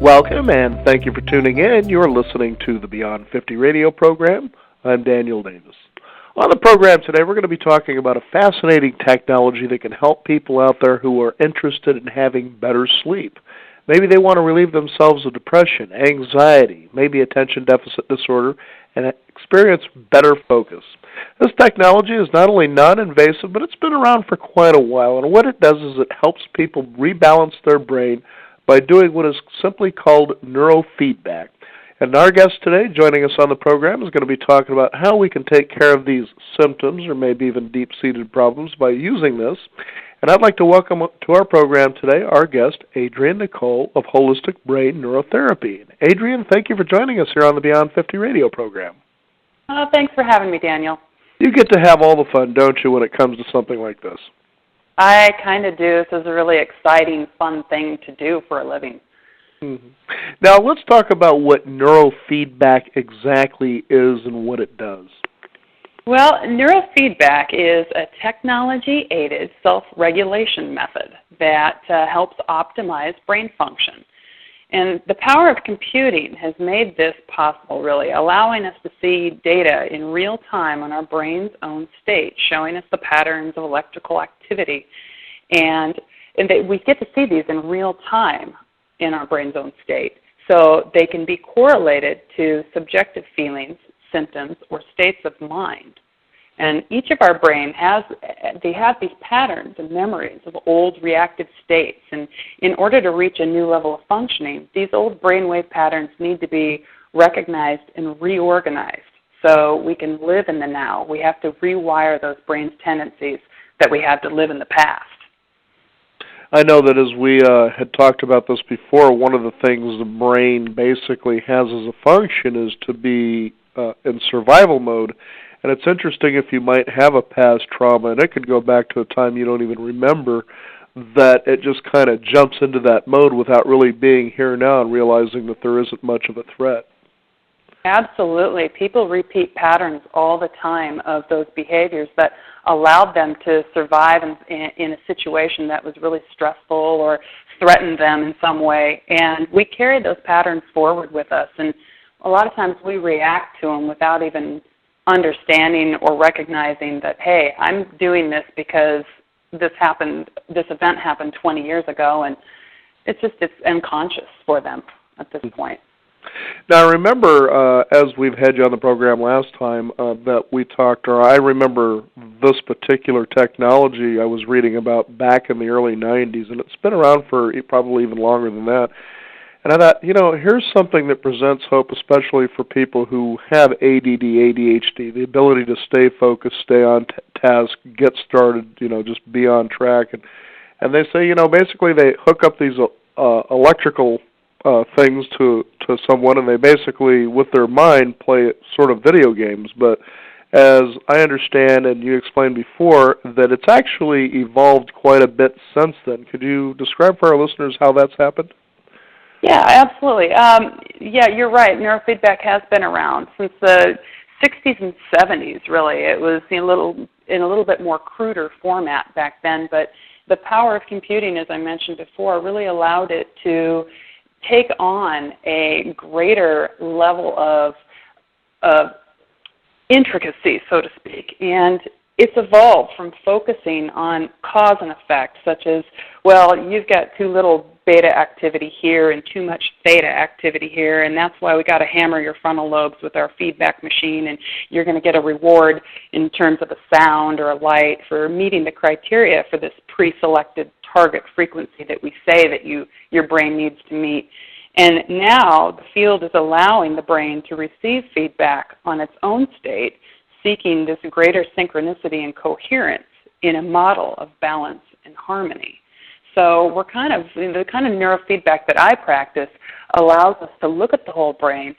Welcome, and thank you for tuning in. You're listening to the Beyond 50 radio program. I'm Daniel Davis. On the program today, we're going to be talking about a fascinating technology that can help people out there who are interested in having better sleep. Maybe they want to relieve themselves of depression, anxiety, maybe attention deficit disorder, and experience better focus. This technology is not only non-invasive, but it's been around for quite a while, and what it does is it helps people rebalance their brain by doing what is simply called neurofeedback. And our guest today, joining us on the program, is going to be talking about how we can take care of these symptoms or maybe even deep-seated problems by using this. And I'd like to welcome to our program today our guest, Adrienne Nicole of Holistic Brain Neurotherapy. Adrienne, thank you for joining us here on the Beyond 50 radio program. Thanks for having me, Daniel. You get to have all the fun, don't you, when it comes to something like this? I kind of do. This is a really exciting, fun thing to do for a living. Mm-hmm. Now, let's talk about what neurofeedback exactly is and what it does. Well, neurofeedback is a technology-aided self-regulation method that helps optimize brain function. And the power of computing has made this possible, really, allowing us to see data in real time on our brain's own state, showing us the patterns of electrical activity. And we get to see these in real time in our brain's own state. So they can be correlated to subjective feelings, symptoms, or states of mind. And each of our brain have these patterns and memories of old reactive states. And in order to reach a new level of functioning, these old brainwave patterns need to be recognized and reorganized so we can live in the now. We have to rewire those brain's tendencies that we had to live in the past. I know that as we had talked about this before, one of the things the brain basically has as a function is to be in survival mode. And it's interesting if you might have a past trauma, and it could go back to a time you don't even remember, that it just kind of jumps into that mode without really being here now and realizing that there isn't much of a threat. Absolutely. People repeat patterns all the time of those behaviors that allowed them to survive in a situation that was really stressful or threatened them in some way. And we carry those patterns forward with us. And a lot of times we react to them without even understanding or recognizing that, hey, I'm doing this because this event happened 20 years ago, and it's unconscious for them at this point. Now, I remember, as we've had you on the program last time, that we talked, or I remember this particular technology I was reading about back in the early 90s, and it's been around for probably even longer than that. And I thought, here's something that presents hope, especially for people who have ADD, ADHD, the ability to stay focused, stay on task, get started, just be on track. And they say, basically they hook up these electrical things to someone, and they basically, with their mind, play sort of video games. But as I understand, and you explained before, that it's actually evolved quite a bit since then. Could you describe for our listeners how that's happened? Yeah, absolutely. You're right. Neurofeedback has been around since the 60s and 70s, really. It was in a little bit more cruder format back then, but the power of computing, as I mentioned before, really allowed it to take on a greater level of intricacy, so to speak. And it's evolved from focusing on cause and effect, such as, well, you've got too little beta activity here and too much theta activity here, and that's why we got to hammer your frontal lobes with our feedback machine, and you're going to get a reward in terms of a sound or a light for meeting the criteria for this pre-selected target frequency that we say that your brain needs to meet. And now the field is allowing the brain to receive feedback on its own state, seeking this greater synchronicity and coherence in a model of balance and harmony. So the kind of neurofeedback that I practice allows us to look at the whole brain,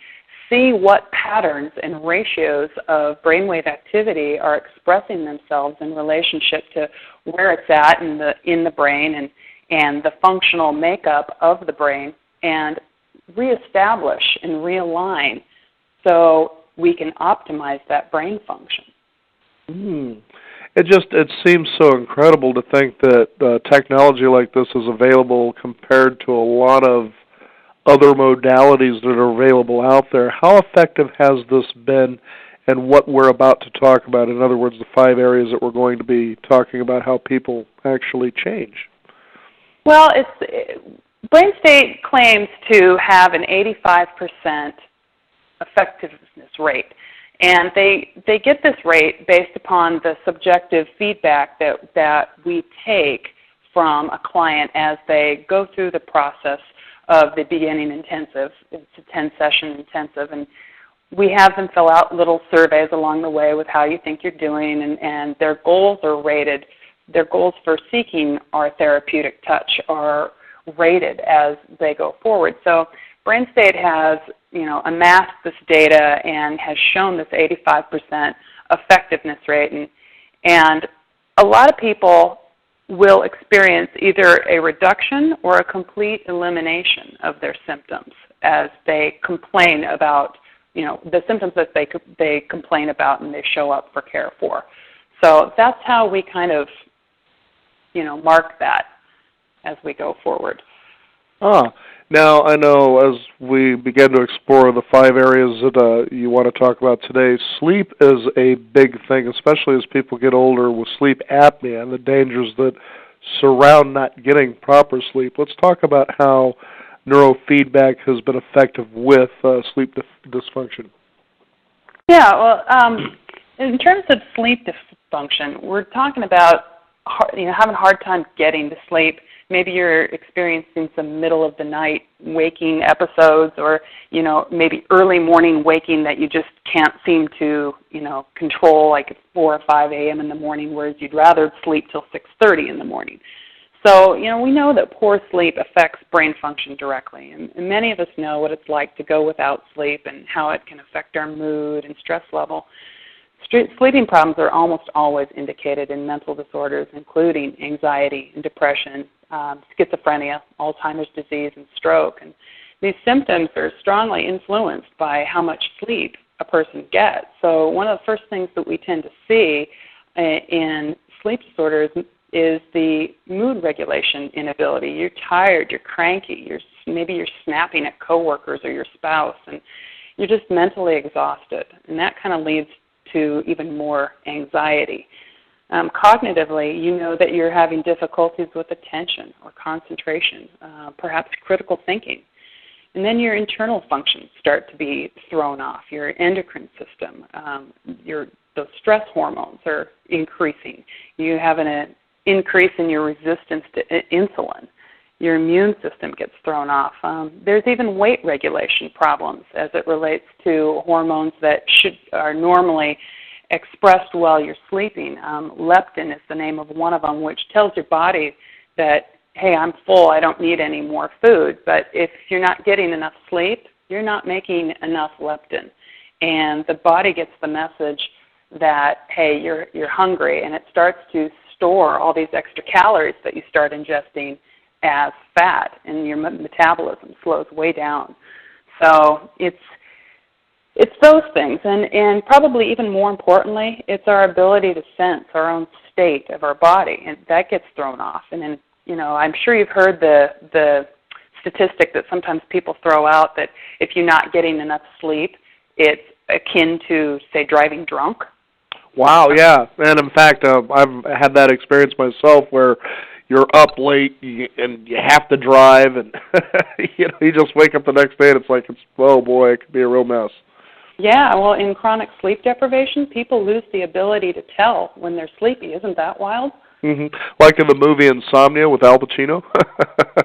see what patterns and ratios of brainwave activity are expressing themselves in relationship to where it's at in the brain and the functional makeup of the brain, and reestablish and realign so we can optimize that brain function. It seems so incredible to think that technology like this is available compared to a lot of other modalities that are available out there. How effective has this been, and what we're about to talk about? In other words, the 5 areas that we're going to be talking about, how people actually change. Well, Brain State claims to have an 85% effectiveness rate. And they get this rate based upon the subjective feedback that we take from a client as they go through the process of the beginning intensive. It's a 10-session intensive, and we have them fill out little surveys along the way with how you think you're doing, and their goals are rated. Their goals for seeking our therapeutic touch are rated as they go forward. So Brain State has, amassed this data and has shown this 85% effectiveness rate, and a lot of people will experience either a reduction or a complete elimination of their symptoms as they complain about, the symptoms that they complain about and they show up for care for. So that's how we kind of, mark that as we go forward. Now I know as we begin to explore the 5 areas that you want to talk about today, sleep is a big thing, especially as people get older with sleep apnea and the dangers that surround not getting proper sleep. Let's talk about how neurofeedback has been effective with sleep dysfunction. Yeah, well, in terms of sleep dysfunction, we're talking about having a hard time getting to sleep. Maybe you're experiencing some middle-of-the-night waking episodes, or, maybe early morning waking that you just can't seem to, control, like it's 4 or 5 a.m. in the morning, whereas you'd rather sleep till 6:30 in the morning. So, we know that poor sleep affects brain function directly, and many of us know what it's like to go without sleep and how it can affect our mood and stress level. Sleeping problems are almost always indicated in mental disorders, including anxiety and depression, schizophrenia, Alzheimer's disease, and stroke. And these symptoms are strongly influenced by how much sleep a person gets. So one of the first things that we tend to see in sleep disorders is the mood regulation inability. You're tired, you're cranky, maybe you're snapping at coworkers or your spouse, and you're just mentally exhausted. And that kind of leads to even more anxiety. Cognitively, you know that you're having difficulties with attention or concentration, perhaps critical thinking. And then your internal functions start to be thrown off. Your endocrine system, those stress hormones are increasing. You have an increase in your resistance to insulin. Your immune system gets thrown off. There's even weight regulation problems as it relates to hormones that are normally expressed while you're sleeping. Leptin is the name of one of them, which tells your body that, hey, I'm full, I don't need any more food. But if you're not getting enough sleep, you're not making enough leptin. And the body gets the message that, hey, you're hungry, and it starts to store all these extra calories that you start ingesting as fat, and your metabolism slows way down. So it's those things, and probably even more importantly, it's our ability to sense our own state of our body, and that gets thrown off. And then, I'm sure you've heard the statistic that sometimes people throw out that if you're not getting enough sleep, it's akin to, say, driving drunk. Wow, yeah. And in fact, I've had that experience myself where you're up late and you have to drive, and you just wake up the next day and it's like, oh boy, it could be a real mess. Yeah, well, in chronic sleep deprivation, people lose the ability to tell when they're sleepy. Isn't that wild? Mm-hmm. Like in the movie Insomnia with Al Pacino?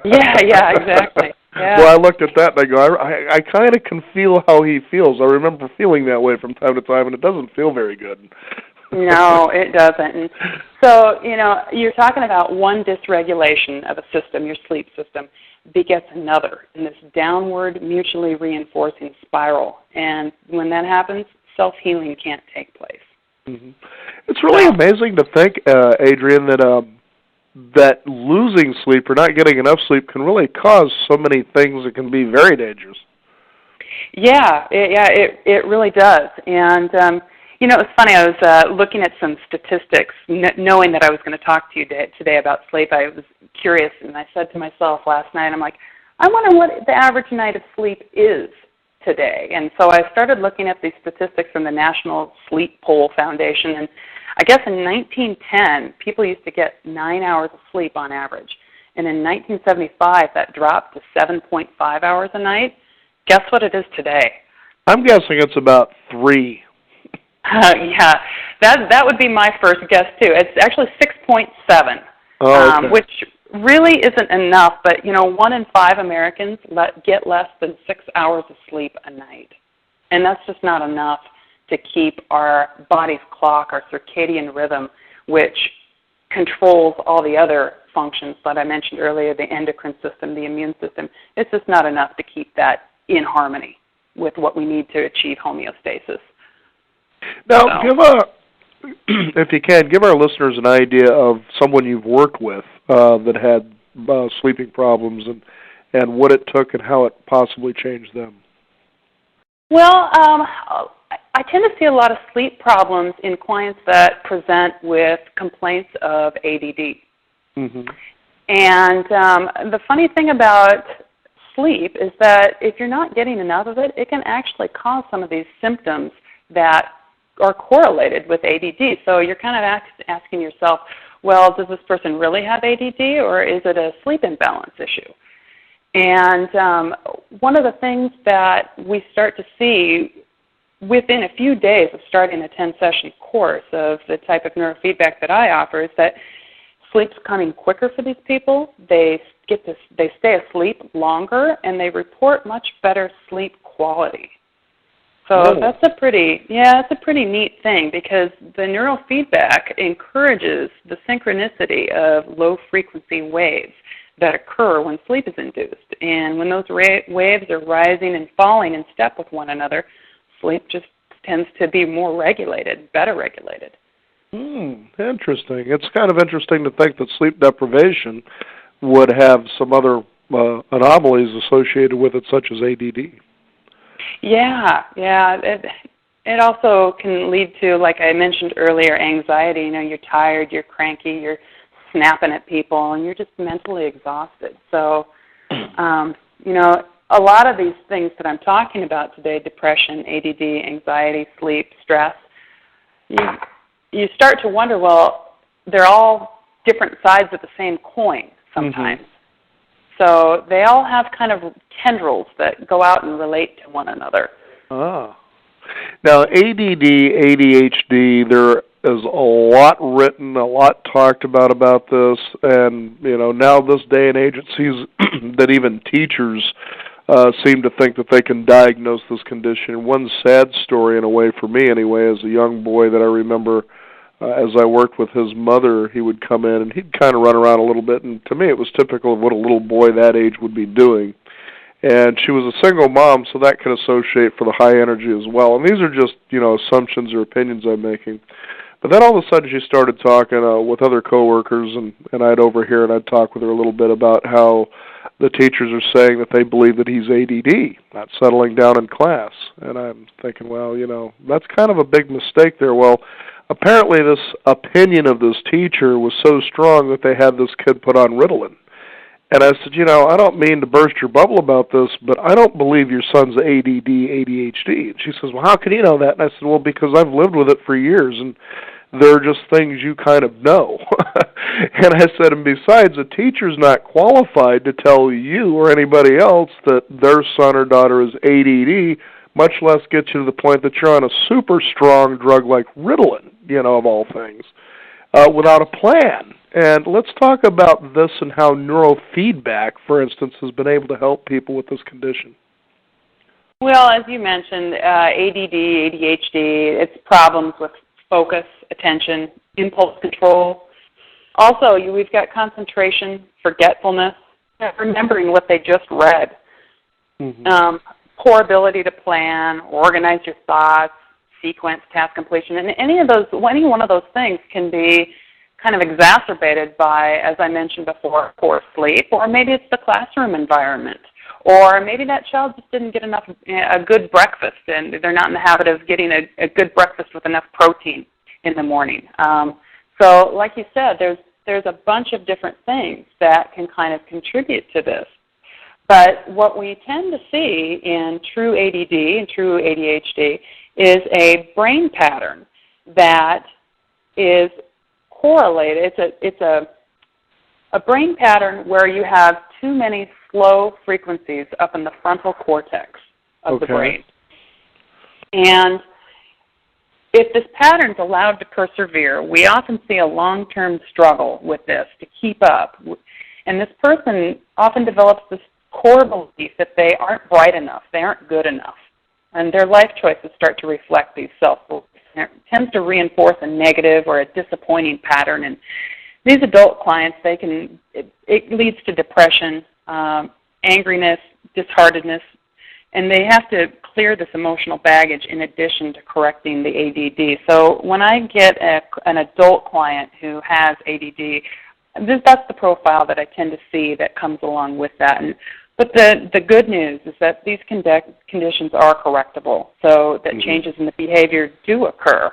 Yeah, exactly. Yeah. Well, I looked at that and I go, I kind of can feel how he feels. I remember feeling that way from time to time, and it doesn't feel very good. No, it doesn't. And so, you're talking about one dysregulation of a system, your sleep system, begets another in this downward, mutually reinforcing spiral. And when that happens, self-healing can't take place. Mm-hmm. It's really amazing to think, Adrienne, that losing sleep or not getting enough sleep can really cause so many things that can be very dangerous. Yeah, it really does. And it was funny. I was looking at some statistics, knowing that I was going to talk to you today about sleep. I was curious, and I said to myself last night, I'm like, I wonder what the average night of sleep is today. And so I started looking at these statistics from the National Sleep Poll Foundation, and I guess in 1910, people used to get 9 hours of sleep on average. And in 1975, that dropped to 7.5 hours a night. Guess what it is today? I'm guessing it's about 3. Yeah, that would be my first guess, too. It's actually 6.7, okay. which really isn't enough. But, 1 in 5 Americans get less than 6 hours of sleep a night. And that's just not enough to keep our body's clock, our circadian rhythm, which controls all the other functions that I mentioned earlier, the endocrine system, the immune system. It's just not enough to keep that in harmony with what we need to achieve homeostasis. Now, if you can, give our listeners an idea of someone you've worked with that had sleeping problems and what it took and how it possibly changed them. Well, I tend to see a lot of sleep problems in clients that present with complaints of ADD. Mm-hmm. And the funny thing about sleep is that if you're not getting enough of it, it can actually cause some of these symptoms that are correlated with ADD. So you're kind of asking yourself, well, does this person really have ADD, or is it a sleep imbalance issue? And one of the things that we start to see within a few days of starting a 10-session course of the type of neurofeedback that I offer is that sleep's coming quicker for these people. They stay asleep longer, and they report much better sleep quality. So that's a pretty neat thing, because the neurofeedback encourages the synchronicity of low-frequency waves that occur when sleep is induced. And when those waves are rising and falling in step with one another, sleep just tends to be more regulated, better regulated. Interesting. It's kind of interesting to think that sleep deprivation would have some other anomalies associated with it, such as ADD. Yeah. It also can lead to, like I mentioned earlier, anxiety. You're tired, you're cranky, you're snapping at people, and you're just mentally exhausted. So, a lot of these things that I'm talking about today, depression, ADD, anxiety, sleep, stress, you start to wonder, well, they're all different sides of the same coin sometimes. Mm-hmm. So they all have kind of tendrils that go out and relate to one another. Ah. Now, ADD, ADHD, there is a lot written, a lot talked about this, and, now this day and age it seems that even teachers seem to think that they can diagnose this condition. One sad story, in a way, for me anyway, as a young boy that I remember as I worked with his mother, he would come in and he'd kind of run around a little bit, and to me it was typical of what a little boy that age would be doing. And she was a single mom, so that could associate for the high energy as well. And these are just, assumptions or opinions I'm making. But then all of a sudden she started talking with other coworkers, and I'd overhear and I'd talk with her a little bit about how the teachers are saying that they believe that he's ADD, not settling down in class. And I'm thinking, well, that's kind of a big mistake there. Well, apparently this opinion of this teacher was so strong that they had this kid put on Ritalin. And I said, I don't mean to burst your bubble about this, but I don't believe your son's ADD, ADHD. And she says, well, how can you know that? And I said, well, because I've lived with it for years, and they're just things you kind of know. And I said, and besides, a teacher's not qualified to tell you or anybody else that their son or daughter is ADD, much less get you to the point that you're on a super strong drug like Ritalin, of all things, without a plan. And let's talk about this and how neurofeedback, for instance, has been able to help people with this condition. Well, as you mentioned, ADD, ADHD, it's problems with focus, attention, impulse control. Also, we've got concentration, forgetfulness, remembering what they just read, poor ability to plan, organize your thoughts, sequence, task completion, and any one of those things can be kind of exacerbated by, as I mentioned before, poor sleep, or maybe it's the classroom environment, or maybe that child just didn't get a good breakfast, and they're not in the habit of getting a good breakfast with enough protein in the morning. So, like you said, there's a bunch of different things that can kind of contribute to this. But what we tend to see in true ADD and true ADHD is a brain pattern that is correlated. It's a brain pattern where you have too many slow frequencies up in the frontal cortex of the brain. And if this pattern's allowed to persevere, we often see a long-term struggle with this to keep up. And this person often develops this core belief that they aren't bright enough, they aren't good enough. And their life choices start to reflect these self-beliefs. It tends to reinforce a negative or a disappointing pattern. And these adult clients, it leads to depression, angriness, disheartedness, and they have to clear this emotional baggage in addition to correcting the ADD. So when I get an adult client who has ADD, that's the profile that I tend to see that comes along with that. But the good news is that these conditions are correctable, so that changes in the behavior do occur.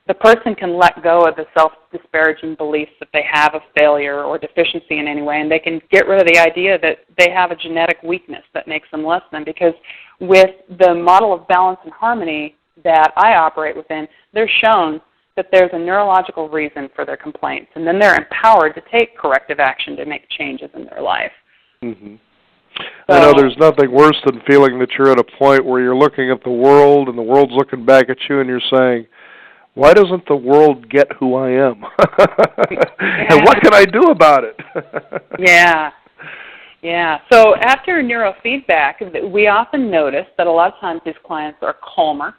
The person can let go of the self-disparaging beliefs that they have of failure or deficiency in any way, and they can get rid of the idea that they have a genetic weakness that makes them less than, because with the model of balance and harmony that I operate within, they're shown that there's a neurological reason for their complaints, and then they're empowered to take corrective action to make changes in their life. Mm-hmm. I know there's nothing worse than feeling that you're at a point where you're looking at the world and the world's looking back at you and you're saying, why doesn't the world get who I am? And what can I do about it? Yeah. So after neurofeedback, we often notice that a lot of times these clients are calmer.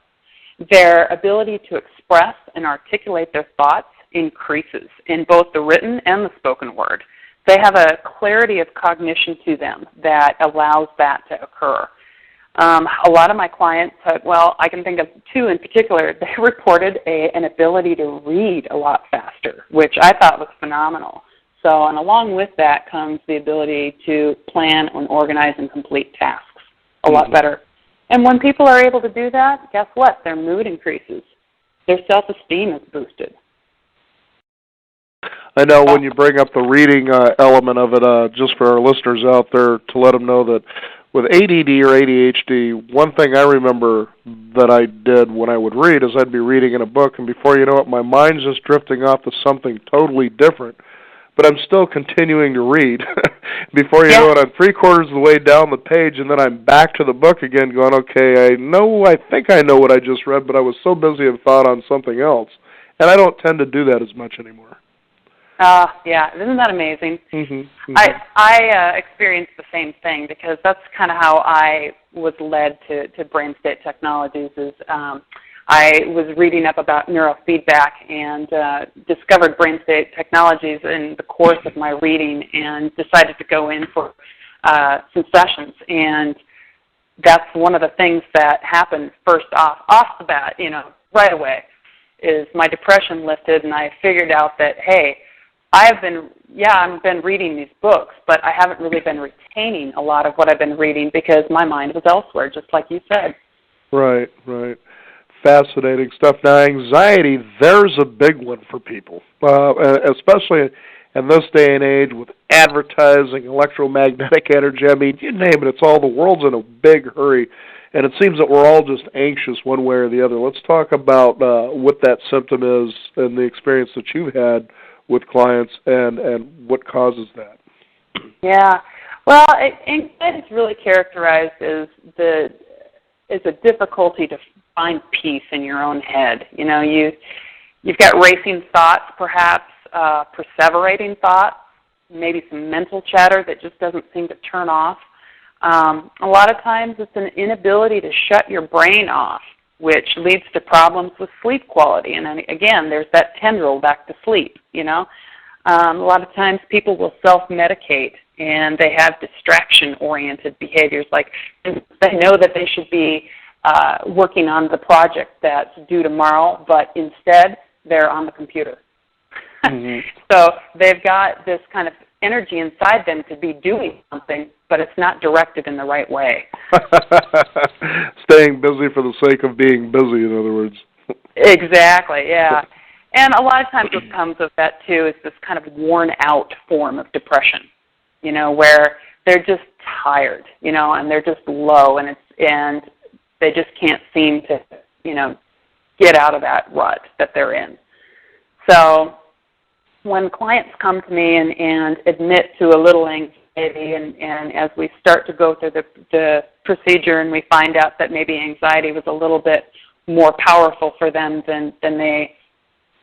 Their ability to express and articulate their thoughts increases in both the written and the spoken word. They have a clarity of cognition to them that allows that to occur. A lot of my clients, I can think of two in particular, they reported an ability to read a lot faster, which I thought was phenomenal. So, and along with that comes the ability to plan and organize and complete tasks a lot better. And when people are able to do that, guess what? Their mood increases. Their self-esteem is boosted. I know when you bring up the reading element of it, just for our listeners out there, to let them know that with ADD or ADHD, one thing I remember that I did when I would read is I'd be reading in a book, and before you know it, my mind's just drifting off to something totally different, but I'm still continuing to read. Before you know it, I'm three-quarters of the way down the page, and then I'm back to the book again going, okay, I think I know what I just read, but I was so busy of thought on something else. And I don't tend to do that as much anymore. Isn't that amazing? I experienced the same thing, because that's kind of how I was led to brain state technologies. I was reading up about neurofeedback and discovered brain state technologies in the course of my reading, and decided to go in for some sessions. And that's one of the things that happened first off the bat, right away, is my depression lifted, and I figured out that, hey, I've been reading these books, but I haven't really been retaining a lot of what I've been reading because my mind was elsewhere, just like you said. Right. Fascinating stuff. Now, anxiety, there's a big one for people, especially in this day and age with advertising, electromagnetic energy. I mean, you name it, it's all the world's in a big hurry, and it seems that we're all just anxious one way or the other. Let's talk about what that symptom is and the experience that you've had with clients and what causes that. Yeah. Well, anxiety is really characterized as a difficulty to find peace in your own head. You've got racing thoughts, perhaps perseverating thoughts, maybe some mental chatter that just doesn't seem to turn off. A lot of times it's an inability to shut your brain off, which leads to problems with sleep quality. And then, again, there's that tendril back to sleep, A lot of times people will self-medicate, and they have distraction-oriented behaviors, like they know that they should be working on the project that's due tomorrow, but instead they're on the computer. So they've got this kind of energy inside them to be doing something, but it's not directed in the right way. Staying busy for the sake of being busy, in other words. Exactly, yeah. And a lot of times what comes with that, too, is this kind of worn-out form of depression, where they're just tired, and they're just low, and they just can't seem to, get out of that rut that they're in. So when clients come to me and admit to a little anxiety, and as we start to go through the procedure and we find out that maybe anxiety was a little bit more powerful for them than they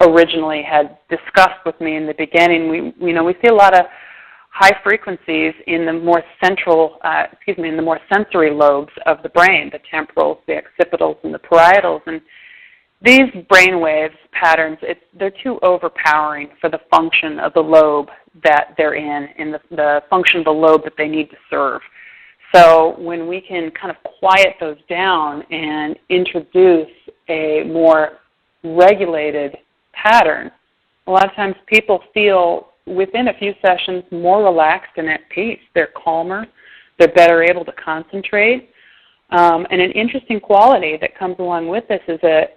originally had discussed with me in the beginning, we see a lot of high frequencies in the more in the more sensory lobes of the brain, the temporals, the occipitals, and the parietals. And these brainwaves patterns, they're too overpowering for the function of the lobe that they're in and the function of the lobe that they need to serve. So when we can kind of quiet those down and introduce a more regulated pattern, a lot of times people feel within a few sessions more relaxed and at peace. They're calmer. They're better able to concentrate. And an interesting quality that comes along with this is a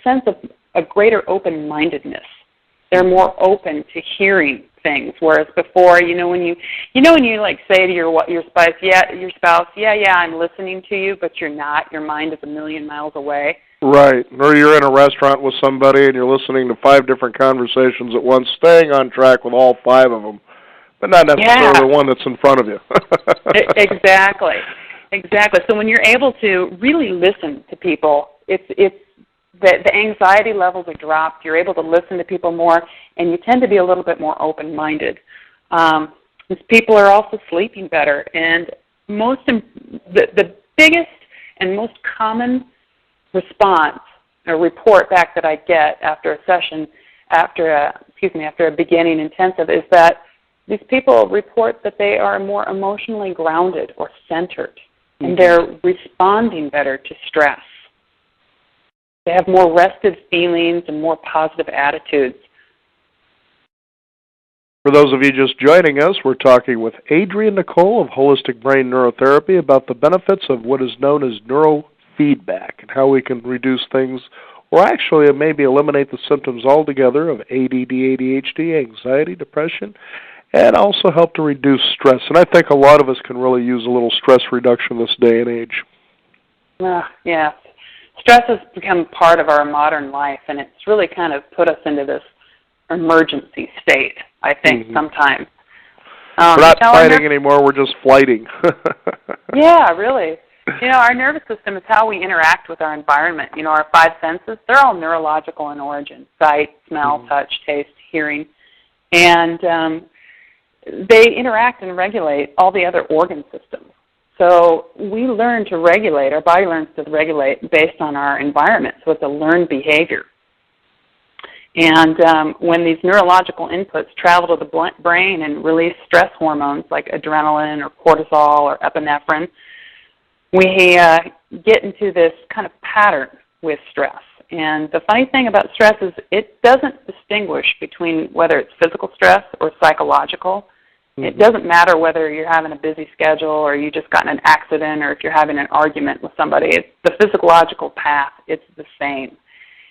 sense of a greater open-mindedness. They're more open to hearing things, whereas before, when you like say to your spouse, yeah, I'm listening to you, but you're not. Your mind is a million miles away. Right. Or you're in a restaurant with somebody and you're listening to 5 different conversations at once, staying on track with all 5 of them, but not necessarily the one that's in front of you. Exactly. So when you're able to really listen to people, the anxiety levels are dropped. You're able to listen to people more, and you tend to be a little bit more open-minded. People are also sleeping better, and the biggest and most common response or report back that I get after a session, after a beginning intensive, is that these people report that they are more emotionally grounded or centered, and they're responding better to stress. They have more rested feelings and more positive attitudes. For those of you just joining us, we're talking with Adrienne Nicole of Holistic Brain Neurotherapy about the benefits of what is known as neurofeedback and how we can reduce things, or actually maybe eliminate the symptoms altogether of ADD, ADHD, anxiety, depression, and also help to reduce stress. And I think a lot of us can really use a little stress reduction this day and age. Yeah. Stress has become part of our modern life, and it's really kind of put us into this emergency state, I think, sometimes. We're not fighting anymore, we're just flighting. Yeah, really. Our nervous system is how we interact with our environment. Our 5 senses, they're all neurological in origin: sight, smell, touch, taste, hearing. And they interact and regulate all the other organ systems. So we learn to regulate, our body learns to regulate based on our environment, so it's a learned behavior. And when these neurological inputs travel to the brain and release stress hormones like adrenaline or cortisol or epinephrine, we get into this kind of pattern with stress. And the funny thing about stress is it doesn't distinguish between whether it's physical stress or psychological. It doesn't matter whether you're having a busy schedule or you just got in an accident or if you're having an argument with somebody. It's the physiological path. It's the same.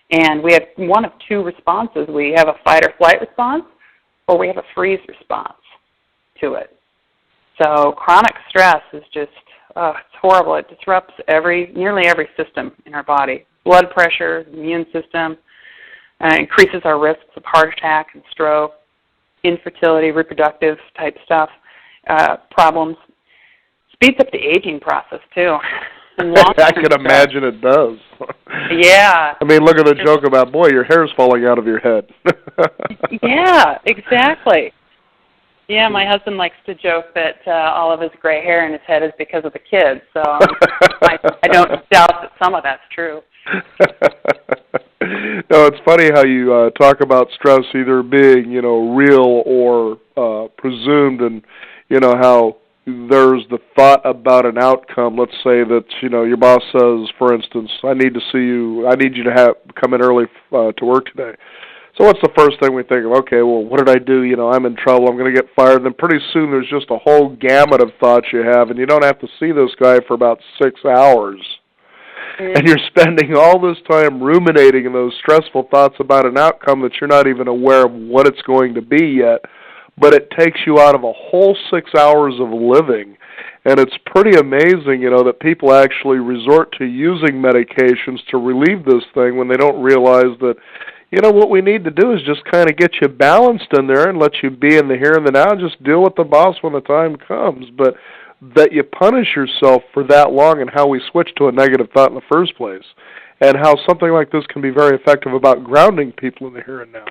And we have one of 2 responses. We have a fight or flight response, or we have a freeze response to it. So chronic stress is just, it's horrible. It disrupts nearly every system in our body. Blood pressure, immune system, increases our risks of heart attack and stroke, infertility, reproductive type stuff, problems. Speeds up the aging process, too. I can imagine it does. Yeah. I mean, look at the joke about, boy, your hair's falling out of your head. Yeah, exactly. Yeah, my husband likes to joke that all of his gray hair in his head is because of the kids, so I don't doubt that some of that's true. No, it's funny how you talk about stress either being, real or presumed, and, how there's the thought about an outcome. Let's say that, your boss says, for instance, I need you to come in early to work today. So what's the first thing we think of? Okay, well, what did I do? I'm in trouble. I'm going to get fired. And then pretty soon there's just a whole gamut of thoughts you have, and you don't have to see this guy for about 6 hours. And you're spending all this time ruminating in those stressful thoughts about an outcome that you're not even aware of what it's going to be yet. but it takes you out of a whole 6 hours of living. And it's pretty amazing, that people actually resort to using medications to relieve this thing when they don't realize that, what we need to do is just kind of get you balanced in there and let you be in the here and the now, and just deal with the boss when the time comes. But that you punish yourself for that long, and how we switch to a negative thought in the first place, and how something like this can be very effective about grounding people in the here and now.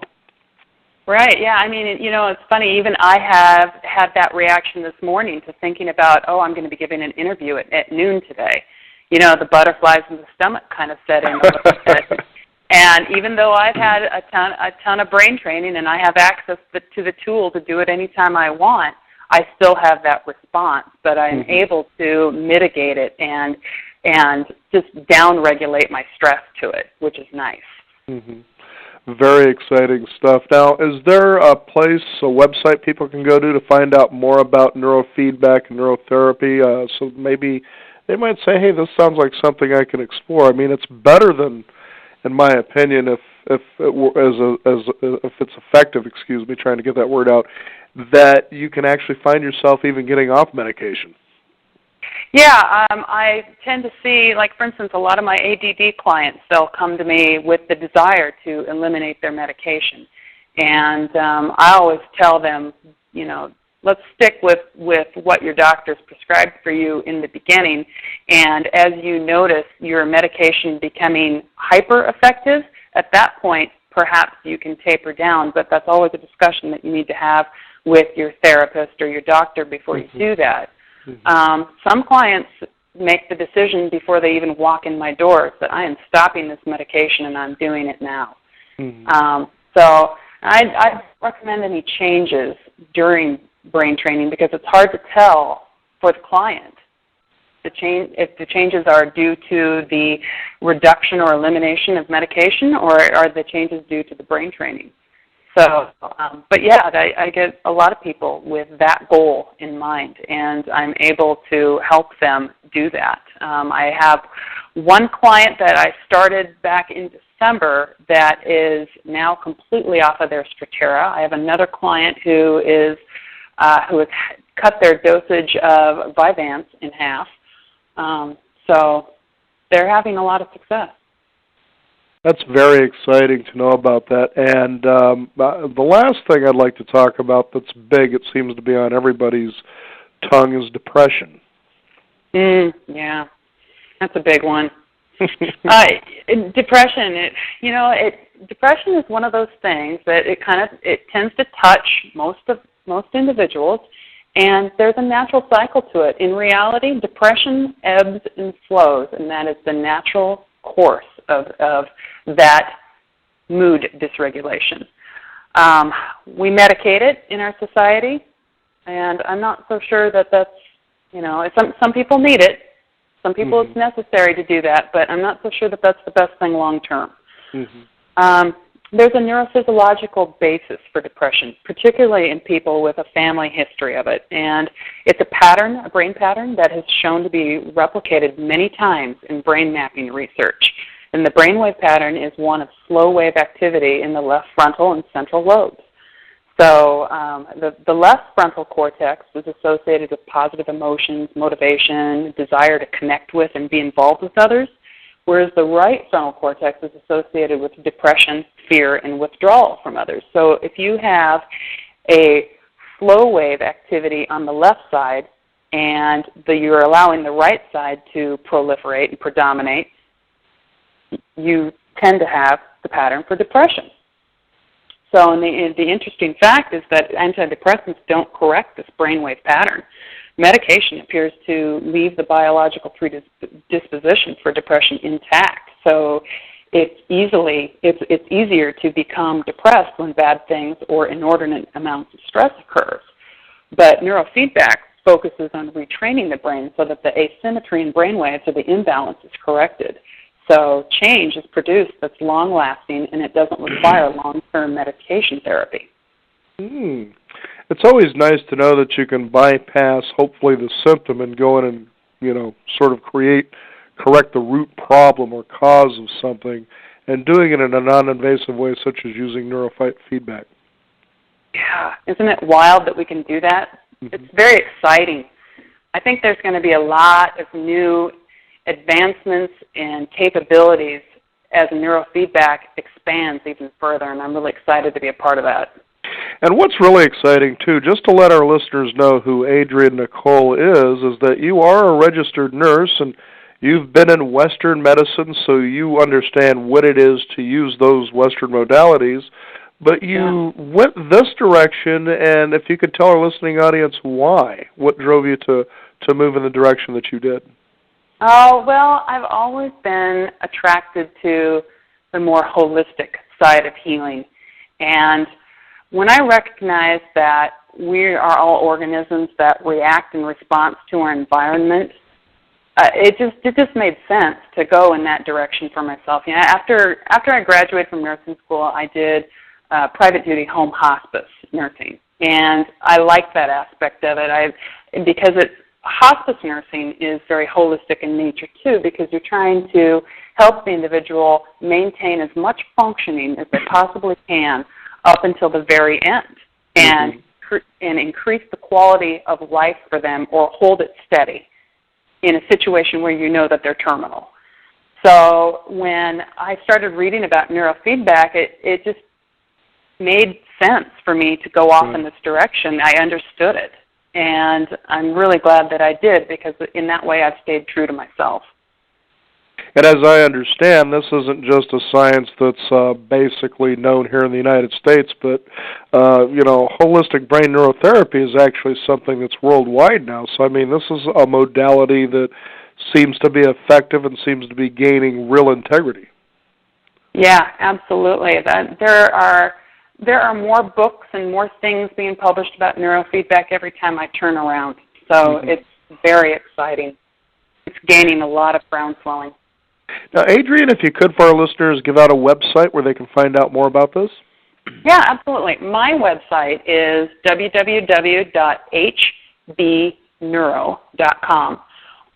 Right, yeah. I mean, it's funny. Even I have had that reaction this morning to thinking about, I'm going to be giving an interview at noon today. The butterflies in the stomach kind of set in a little bit. And even though I've had a ton of brain training and I have access to the tool to do it anytime I want, I still have that response, but I'm able to mitigate it and just down-regulate my stress to it, which is nice. Very exciting stuff. Now, is there a website people can go to find out more about neurofeedback and neurotherapy? So maybe they might say, hey, this sounds like something I can explore. I mean, it's better than, in my opinion, if it's effective, trying to get that word out, that you can actually find yourself even getting off medication. Yeah, I tend to see, like, for instance, a lot of my ADD clients, they'll come to me with the desire to eliminate their medication. And I always tell them, let's stick with what your doctor's prescribed for you in the beginning. And as you notice your medication becoming hyper-effective, at that point, perhaps you can taper down. But that's always a discussion that you need to have with your therapist or your doctor before you do that. Some clients make the decision before they even walk in my doors that I am stopping this medication and I'm doing it now. So I recommend any changes during brain training because it's hard to tell for the client if the changes are due to the reduction or elimination of medication or are the changes due to the brain training. So, but yeah, I get a lot of people with that goal in mind, and I'm able to help them do that. I have one client that I started back in December that is now completely off of their Strattera. I have another client who has cut their dosage of Vyvanse in half. So they're having a lot of success. That's very exciting to know about that. And the last thing I'd like to talk about that's big, it seems to be on everybody's tongue, is depression. Yeah, that's a big one. Depression, depression is one of those things that it tends to touch most individuals, and there's a natural cycle to it. In reality, depression ebbs and flows, and that is the natural course of that mood dysregulation. We medicate it in our society, and I'm not so sure that that's, some people need it. Some people it's necessary to do that, but I'm not so sure that that's the best thing long term. There's a neurophysiological basis for depression, particularly in people with a family history of it. And it's a brain pattern that has shown to be replicated many times in brain mapping research. And the brainwave pattern is one of slow wave activity in the left frontal and central lobes. So the left frontal cortex is associated with positive emotions, motivation, desire to connect with and be involved with others, whereas the right frontal cortex is associated with depression, fear, and withdrawal from others. So if you have a slow wave activity on the left side and you're allowing the right side to proliferate and predominate, you tend to have the pattern for depression. So the interesting fact is that antidepressants don't correct this brainwave pattern. Medication appears to leave the biological predisposition for depression intact. So it's easier to become depressed when bad things or inordinate amounts of stress occurs. But neurofeedback focuses on retraining the brain so that the asymmetry in brainwaves or the imbalance is corrected. So change is produced that's long-lasting, and it doesn't require long-term medication therapy. It's always nice to know that you can bypass, hopefully, the symptom and go in and, sort of correct the root problem or cause of something, and doing it in a non-invasive way, such as using neurofeedback. Yeah, isn't it wild that we can do that? Mm-hmm. It's very exciting. I think there's going to be a lot of new advancements and capabilities as neurofeedback expands even further, and I'm really excited to be a part of that. And what's really exciting, too, just to let our listeners know who Adrienne Nicole is that you are a registered nurse, and you've been in Western medicine, so you understand what it is to use those Western modalities. But you went this direction, and if you could tell our listening audience why, what drove you to move in the direction that you did? Oh, well, I've always been attracted to the more holistic side of healing. And when I recognize that we are all organisms that react in response to our environment, it just made sense to go in that direction for myself. You know, after I graduated from nursing school, I did private duty home hospice nursing, and I like that aspect of it. Because hospice nursing is very holistic in nature too, because you're trying to help the individual maintain as much functioning as they possibly can up until the very end, and increase the quality of life for them or hold it steady in a situation where you know that they're terminal. So when I started reading about neurofeedback, it just made sense for me to go off in this direction. I understood it, and I'm really glad that I did, because in that way I've stayed true to myself. And as I understand, this isn't just a science that's basically known here in the United States, but, holistic brain neurotherapy is actually something that's worldwide now. So, I mean, this is a modality that seems to be effective and seems to be gaining real integrity. Yeah, absolutely. There are more books and more things being published about neurofeedback every time I turn around. So it's very exciting. It's gaining a lot of groundswelling. Now, Adrienne, if you could, for our listeners, give out a website where they can find out more about this. Yeah, absolutely. My website is www.hbneuro.com.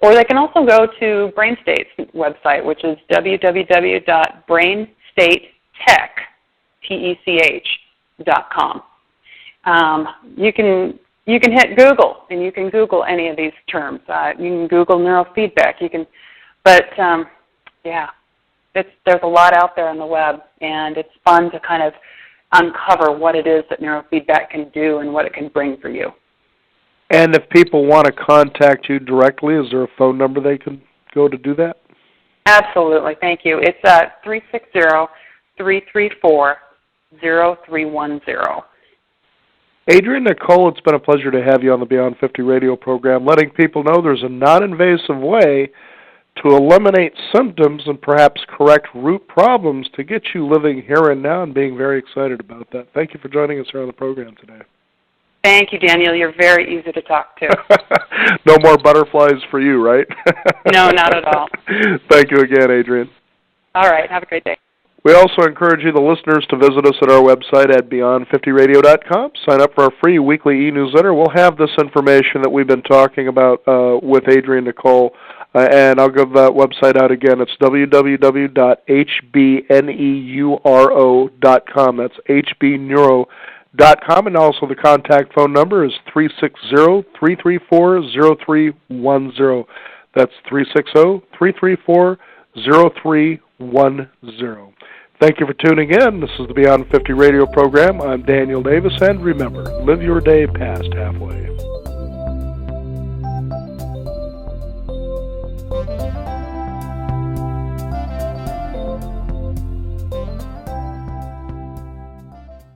Or they can also go to BrainState's website, which is www.brainstatetech.com. You can hit Google, and you can Google any of these terms. You can Google neurofeedback. There's a lot out there on the web, and it's fun to kind of uncover what it is that neurofeedback can do and what it can bring for you. And if people want to contact you directly, is there a phone number they can go to do that? Absolutely. Thank you. It's 360-334-0310. Adrienne Nicole, it's been a pleasure to have you on the Beyond 50 radio program, letting people know there's a non-invasive way to eliminate symptoms and perhaps correct root problems to get you living here and now, and being very excited about that. Thank you for joining us here on the program today. Thank you, Daniel. You're very easy to talk to. No more butterflies for you, right? No, not at all. Thank you again, Adrienne. All right. Have a great day. We also encourage you, the listeners, to visit us at our website at beyond50radio.com. Sign up for our free weekly e-newsletter. We'll have this information that we've been talking about with Adrienne Nicole, and I'll give that website out again. It's www.hbneuro.com. That's hbneuro.com, and also the contact phone number is 360-334-0310. That's 360-334-0310. Thank you for tuning in. This is the Beyond 50 radio program. I'm Daniel Davis, and remember, live your day past halfway.